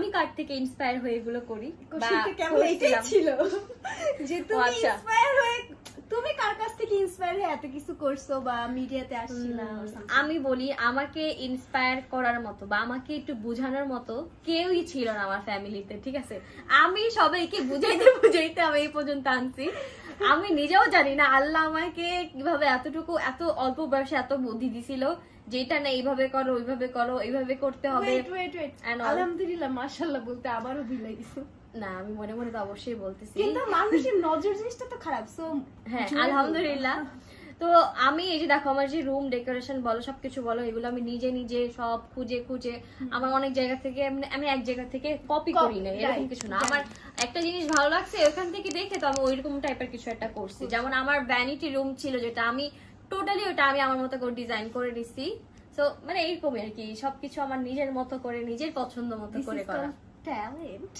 আমি কার থেকে ইন্সপায়ার হয়ে এগুলো করি কেমন এটাই ছিল যে তুমি ইন্সপায়ার হয়ে তুমি কার কাছ থেকে ইন্সপায়ার হয়ে এত কিছু করছো বা মিডিয়াতে আসছিলা? আমি বলি আমাকে ইন্সপায়ার করার মতো বা আমাকে একটু বোঝানোর মতো কেউই ছিল না আমার ফ্যামিলিতে, ঠিক আছে? আমি সবাইকে বুঝাইতে আমি এই পর্যন্ত আনছি। আমি নিজেও জানি না আল্লাহ আমাকে কিভাবে এত অল্প বয়সে এত বুদ্ধি দিছিল, যেটা না এইভাবে করো ওইভাবে করো এইভাবে করতে হবে। আলহামদুলিল্লাহ মাশাআল্লাহ বলতে আবারও বিলাই দিছো। না আমি মনে মনে তো অবশ্যই বলতেছি, কিন্তু মানুষের নজর জিনিসটা তো খারাপ। সো হ্যাঁ আলহামদুলিল্লাহ। তো আমি এই যে দেখো আমার যে রুম ডেকোরেশন বলো সবকিছু বলো এগুলো আমি নিজে সব খুঁজে আমার অনেক জায়গা থেকে আমি এক জায়গা থেকে কপি করি না, এরকম কিছু না। আমার একটা জিনিস ভালো লাগছে ওখান থেকে দেখে তো আমি ওইরকম টাইপের কিছু একটা করছি। যেমন আমার ভ্যানিটি রুম ছিল যেটা আমি টোটালি ওটা আমি আমার মতো করে ডিজাইন করে দিছি। তো মানে এইরকমই আর কি, সবকিছু আমার নিজের মতো করে নিজের পছন্দ মতো করে করা। ট্যালেন্ট।